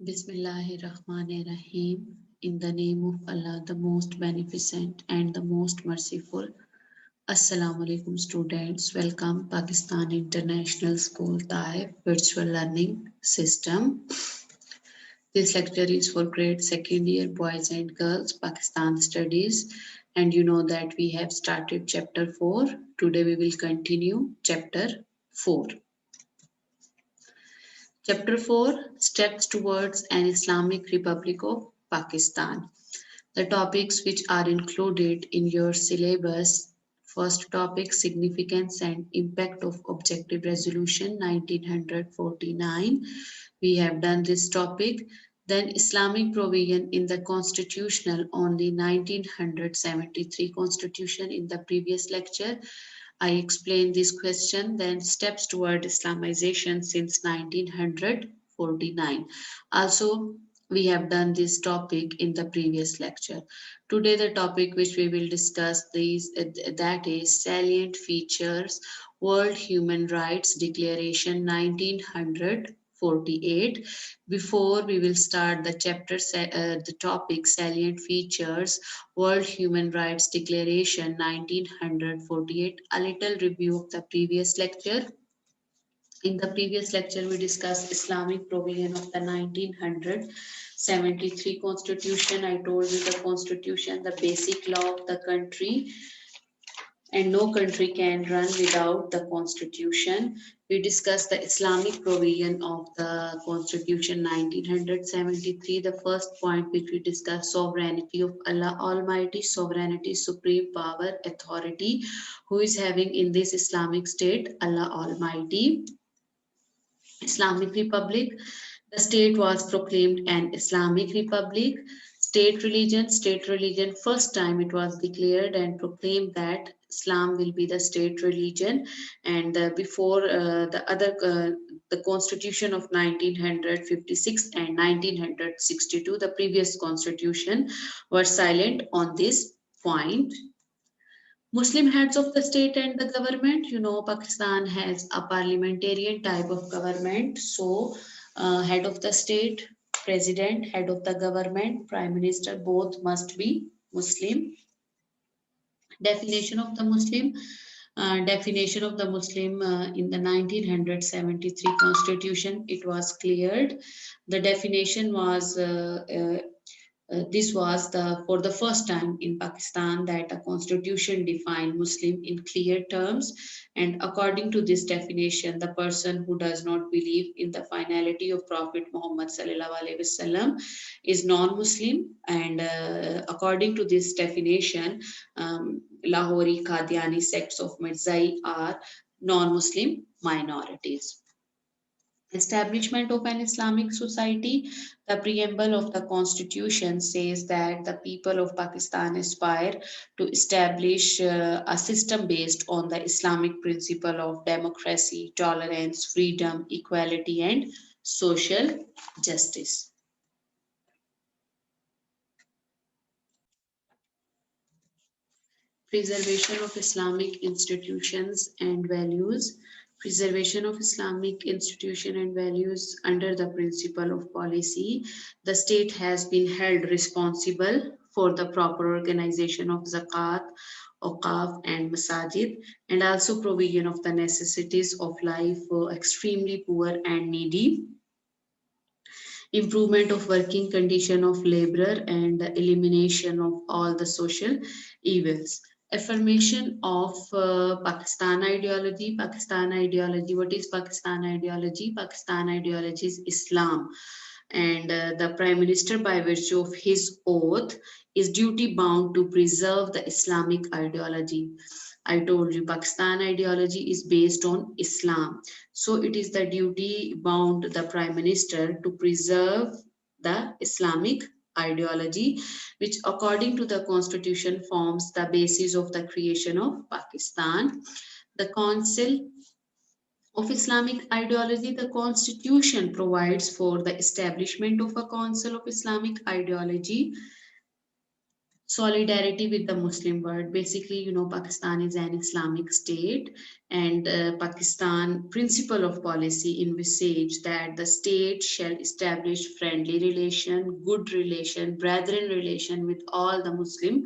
Bismillahirrahmanirrahim. In the name of Allah, the most beneficent and the most merciful. Assalamu alaikum students. Welcome Pakistan International School Taif Virtual Learning System. This lecture is for grade second year boys and girls Pakistan studies, and you know that we have started chapter 4. Today we will continue chapter 4. Chapter 4, Steps Towards an Islamic Republic of Pakistan. The topics which are included in your syllabus. First topic, Significance and Impact of Objective Resolution 1949. We have done this topic. Then Islamic provision in the constitutional on the 1973 constitution in the previous lecture. I explained this question. Then steps toward Islamization since 1949. Also, we have done this topic in the previous lecture. Today, the topic which we will discuss that is salient features World Human Rights Declaration 1948. Before we will start the chapter, the topic salient features World Human Rights Declaration 1948, a little review of the previous lecture. In the previous lecture, we discussed Islamic provision of the 1973 Constitution. I told you the Constitution, the basic law of the country, and no country can run without the constitution. We discussed the Islamic provision of the constitution 1973. The first point which we discussed, sovereignty of Allah Almighty, sovereignty, supreme power, authority, who is having in this Islamic state, Allah Almighty. Islamic Republic, the state was proclaimed an Islamic Republic. State religion, first time it was declared and proclaimed that Islam will be the state religion, and before the constitution of 1956 and 1962, the previous constitution were silent on this point. Muslim heads of the state and the government. You know, Pakistan has a parliamentarian type of government. So, head of the state, president, head of the government, prime minister, both must be Muslim. Definition of the Muslim. In the 1973 constitution, it was cleared. The definition was this was for the first time in Pakistan that a constitution defined Muslim in clear terms, and according to this definition, the person who does not believe in the finality of Prophet Muhammad sallallahu alaihi wasallam is non-Muslim, and according to this definition, Lahori Qadiani sects of Mirzai are non-Muslim minorities. Establishment of an Islamic society. The preamble of the constitution says that the people of Pakistan aspire to establish a system based on the Islamic principle of democracy, tolerance, freedom, equality, and social justice. Preservation of Islamic institutions and values. Preservation of Islamic institution and values under the principle of policy. The state has been held responsible for the proper organization of zakat, Awqaf and masajid, and also provision of the necessities of life for extremely poor and needy, improvement of working condition of laborer, and the elimination of all the social evils. Affirmation of Pakistan ideology. Pakistan ideology. What is Pakistan ideology? Pakistan ideology is Islam, and the Prime Minister, by virtue of his oath, is duty bound to preserve the Islamic ideology. I told you Pakistan ideology is based on Islam. So it is the duty bound the Prime Minister to preserve the Islamic ideology, which according to the constitution forms the basis of the creation of Pakistan. The Council of Islamic ideology. The constitution provides for the establishment of a council of Islamic ideology. Solidarity with the Muslim world. Basically, Pakistan is an Islamic state, and Pakistan principle of policy envisage that the state shall establish friendly relation, good relation, brethren relation with all the Muslim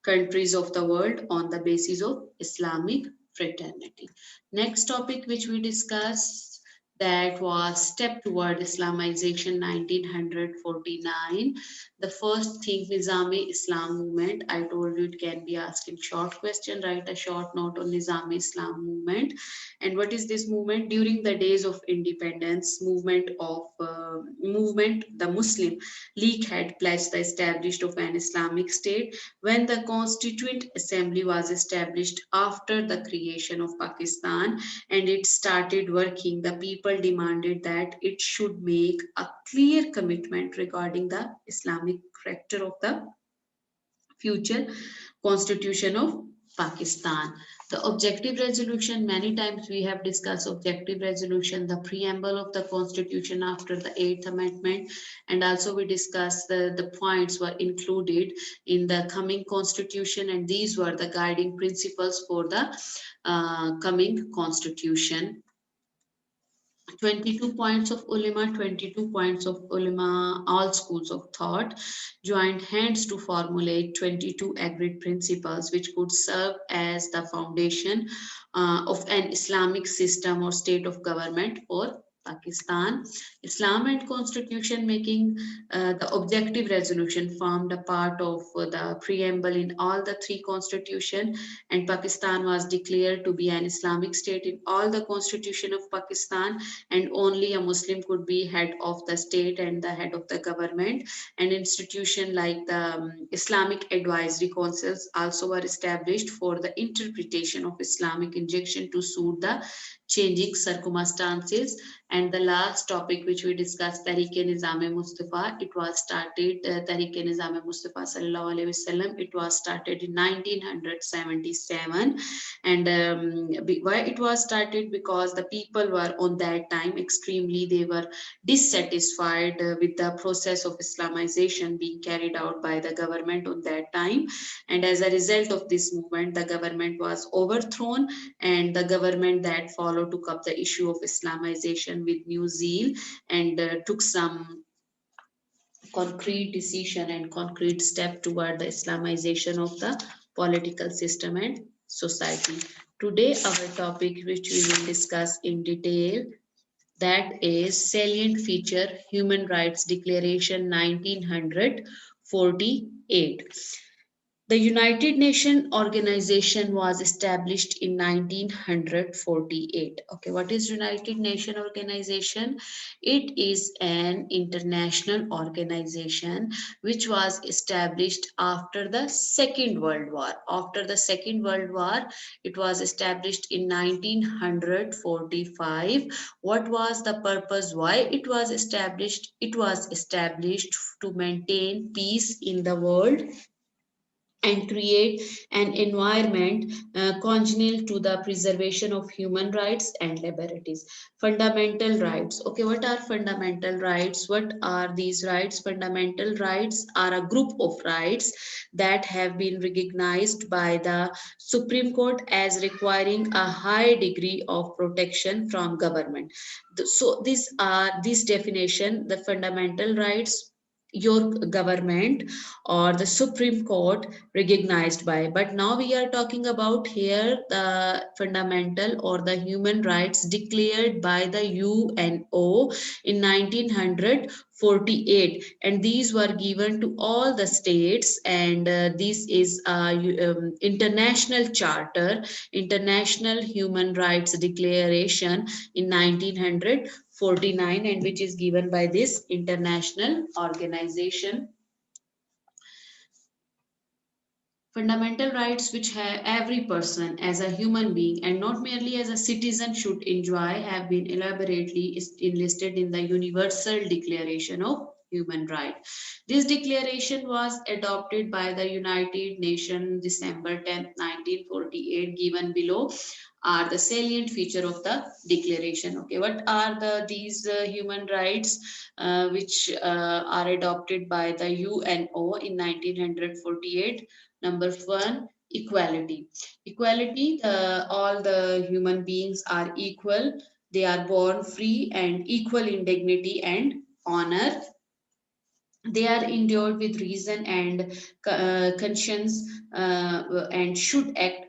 countries of the world on the basis of Islamic fraternity. Next topic which we discussed, that was step toward Islamization 1949. The first thing, Nizami Islam movement. I told you it can be asked in short question. Write a short note on Nizami Islam movement. And what is this movement? During the days of independence, movement, the Muslim League had pledged the establishment of an Islamic state. When the Constituent Assembly was established after the creation of Pakistan and it started working, the people demanded that it should make a clear commitment regarding the Islamic character of the future constitution of Pakistan. The objective resolution, many times we have discussed objective resolution, the preamble of the constitution after the 8th amendment, and also we discussed the points were included in the coming constitution, and these were the guiding principles for the coming constitution. 22 points of ulama, 22 points of ulama, all schools of thought joined hands to formulate 22 agreed principles which could serve as the foundation of an Islamic system or state of government for Pakistan. Islam and constitution making, the objective resolution formed a part of the preamble in all the three constitution, and Pakistan was declared to be an Islamic state in all the constitution of Pakistan, and only a Muslim could be head of the state and the head of the government. And institution like the Islamic advisory councils also were established for the interpretation of Islamic injection to suit the changing circumstances. And the last topic which we discussed, Tariq-e-Nizam Mustafa, it was started, Tariq-e-Nizam Mustafa Sallallahu Alaihi Wasallam, it was started in 1977. And why it was started? Because the people were on that time extremely, they were dissatisfied with the process of Islamization being carried out by the government on that time. And as a result of this movement, the government was overthrown, and the government that followed took up the issue of Islamization with new zeal, and took some concrete decision and concrete step toward the Islamization of the political system and society. Today, our topic, which we will discuss in detail, that is salient feature Human Rights Declaration 1948. The United Nations organization was established in 1948. Okay, what is United Nations organization? It is an international organization which was established after the Second World War. After the Second World War, it was established in 1945. What was the purpose? Why it was established? It was established to maintain peace in the world and create an environment congenial to the preservation of human rights and liberties. Fundamental rights. Okay, what are fundamental rights? What are these rights? Fundamental rights are a group of rights that have been recognized by the Supreme Court as requiring a high degree of protection from government. So these are this definition, the fundamental rights your government or the Supreme Court recognized by. But now we are talking about here the fundamental or the human rights declared by the UNO in 1948, and these were given to all the states, and this is a international charter, international human rights declaration in 1949, and which is given by this international organization. Fundamental rights which every person as a human being and not merely as a citizen should enjoy have been elaborately enlisted in the Universal Declaration of Human Rights. This declaration was adopted by the United Nations December 10, 1948, given below are the salient feature of the declaration. Okay, what are these human rights which are adopted by the UNO in 1948? Number one, equality. Equality, all the human beings are equal. They are born free and equal in dignity and honor. They are endowed with reason and conscience, and should act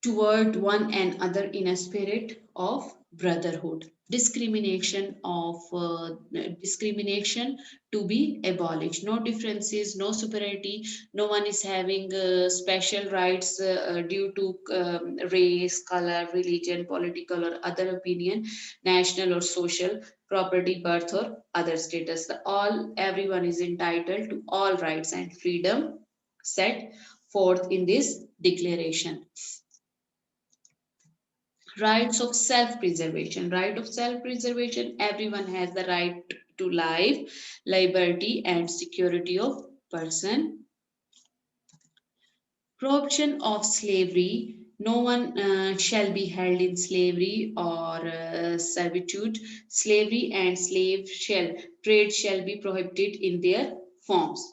toward one another in a spirit of brotherhood. Discrimination to be abolished. No differences, no superiority. No one is having special rights due to race, color, religion, political or other opinion, national or social, property, birth or other status. Everyone is entitled to all rights and freedom set forth in this declaration. Rights of self-preservation. Right of self-preservation, everyone has the right to life, liberty and security of person. Prohibition of slavery. No one shall be held in slavery or servitude. Slavery and slave shall trade shall be prohibited in their forms.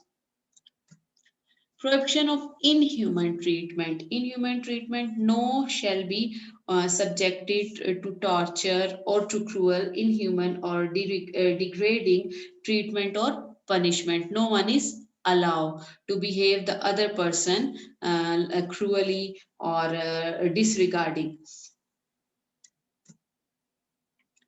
Prohibition of inhuman treatment. Inhuman treatment, no shall be subjected to torture or to cruel, inhuman or degrading treatment or punishment. No one is allowed to behave the other person cruelly or disregarding.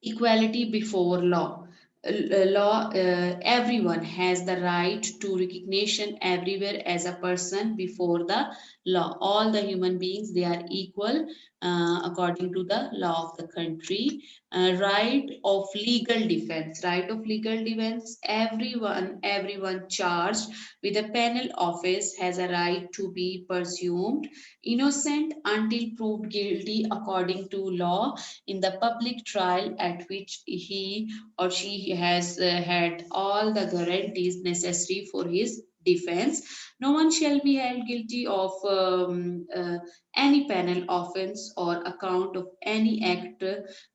Equality before law. Everyone has the right to recognition everywhere as a person before the law. All the human beings, they are equal according to the law of the country. Right of legal defense. Right of legal defense. Everyone charged with a penal offense has a right to be presumed innocent until proved guilty according to law in the public trial at which he or she has had all the guarantees necessary for his defense. No one shall be held guilty of any penal offense or account of any act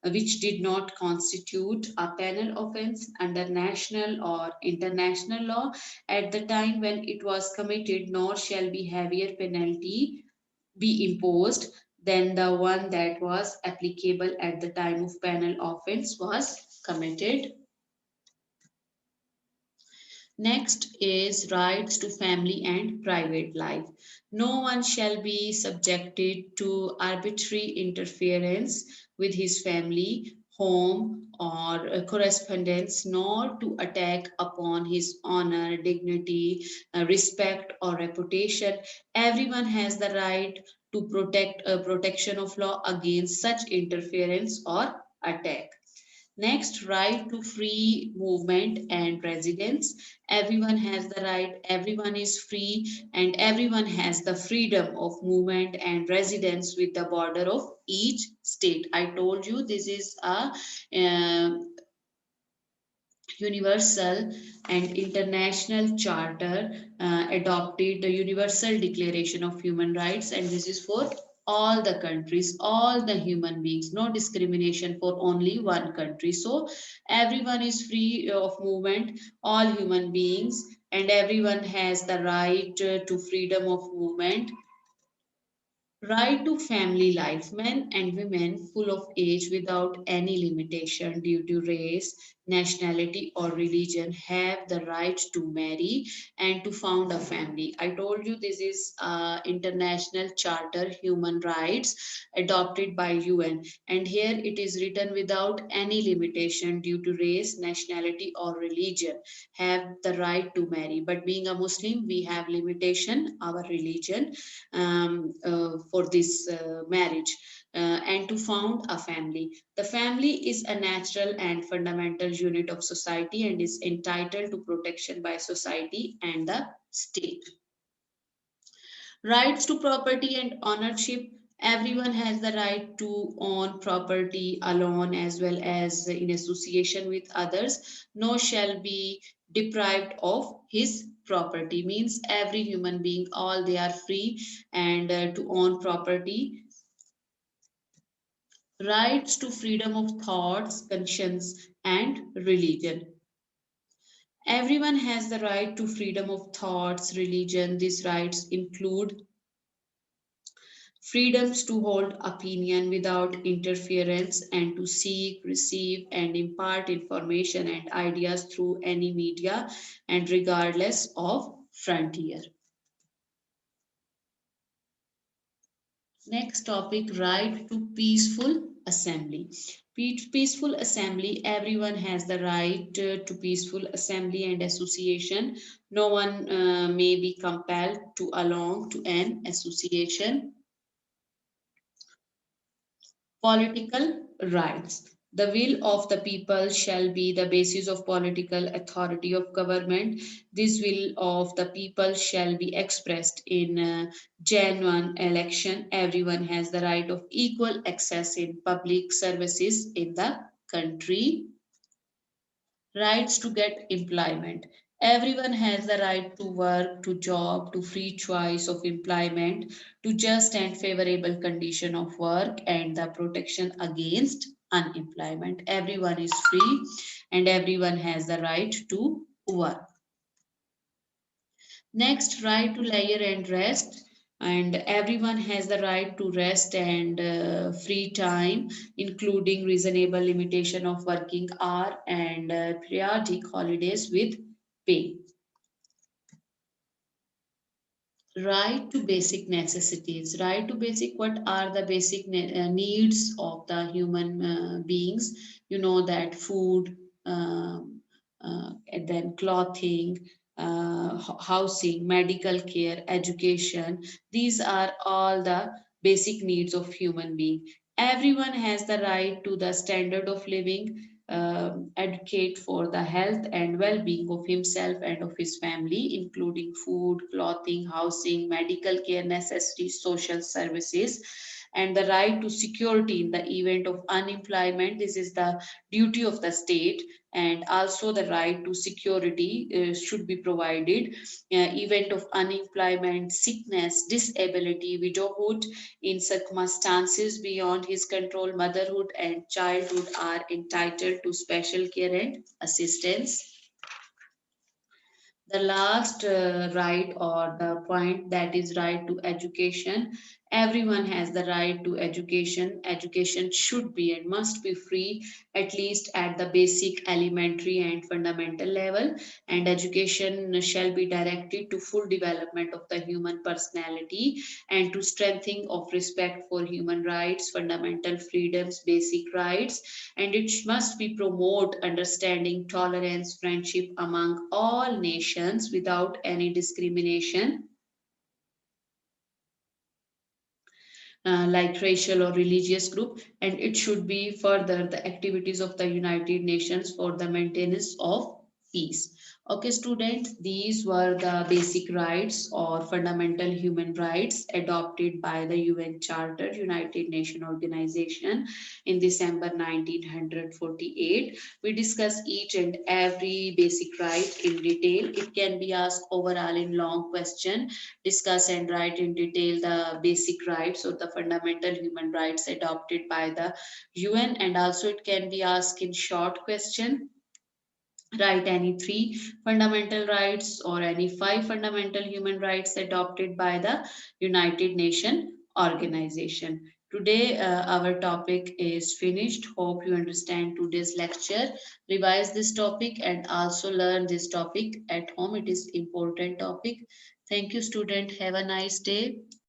which did not constitute a penal offense under national or international law at the time when it was committed, nor shall be heavier penalty be imposed than the one that was applicable at the time of penal offense was committed. Next is rights to family and private life. No one shall be subjected to arbitrary interference with his family, home, or correspondence, nor to attack upon his honor, dignity, respect, or reputation. Everyone has the right to protection of law against such interference or attack. Next, right to free movement and residence. Everyone has the right, everyone is free, and everyone has the freedom of movement and residence with the border of each state. I told you this is a universal and international charter adopted the Universal Declaration of Human Rights, and this is for all the countries, all the human beings, no discrimination for only one country. So everyone is free of movement, all human beings, and everyone has the right to freedom of movement. Right to family life. Men and women full of age without any limitation due to race, nationality, or religion have the right to marry and to found a family. I told you this is International Charter Human Rights adopted by UN, and here it is written without any limitation due to race, nationality, or religion have the right to marry. But being a Muslim, we have limitation, our religion for this marriage and to found a family. The family is a natural and fundamental unit of society and is entitled to protection by society and the state. Rights to property and ownership. Everyone has the right to own property alone as well as in association with others. No shall be deprived of his property. Means every human being, all they are free and to own property Rights to freedom of thoughts, conscience, and religion. Everyone has the right to freedom of thoughts, religion. These rights include freedoms to hold opinion without interference and to seek, receive, and impart information and ideas through any media and regardless of frontier. Next topic, right to peaceful assembly. Peaceful assembly, everyone has the right to peaceful assembly and association. No one may be compelled to belong to an association. Political rights. The will of the people shall be the basis of political authority of government. This will of the people shall be expressed in genuine election. Everyone has the right of equal access in public services in the country. Rights to get employment. Everyone has the right to work, to job, to free choice of employment, to just and favorable condition of work, and the protection against unemployment. Everyone is free and everyone has the right to work. Next, right to leisure and rest. And everyone has the right to rest and free time, including reasonable limitation of working hour and periodic holidays with pay. Right to basic necessities. Right to basic, what are the basic needs of the human beings? You know that food, and then clothing, housing, medical care, education. These are all the basic needs of human being. Everyone has the right to the standard of living, advocate for the health and well-being of himself and of his family, including food, clothing, housing, medical care necessities, social services, and the right to security in the event of unemployment. This is the duty of the state, and also the right to security should be provided. Event of unemployment, sickness, disability, widowhood, in circumstances beyond his control, motherhood and childhood are entitled to special care and assistance. The last right or the point, that is right to education. Everyone has the right to education. Education should be and must be free, at least at the basic, elementary and fundamental level, and education shall be directed to full development of the human personality and to strengthening of respect for human rights, fundamental freedoms, basic rights, and it must be promote understanding, tolerance, friendship among all nations without any discrimination, like racial or religious group, and it should be further the activities of the United Nations for the maintenance of peace. Okay, students, these were the basic rights or fundamental human rights adopted by the UN Charter, United Nations Organization, in December 1948. We discuss each and every basic right in detail. It can be asked overall in long question. Discuss and write in detail the basic rights or the fundamental human rights adopted by the UN, and also it can be asked in short question. Write any three fundamental rights or any five fundamental human rights adopted by the United Nations organization. Today, our topic is finished. Hope you understand today's lecture. Revise this topic and also learn this topic at home. It is important topic. Thank you, student. Have a nice day.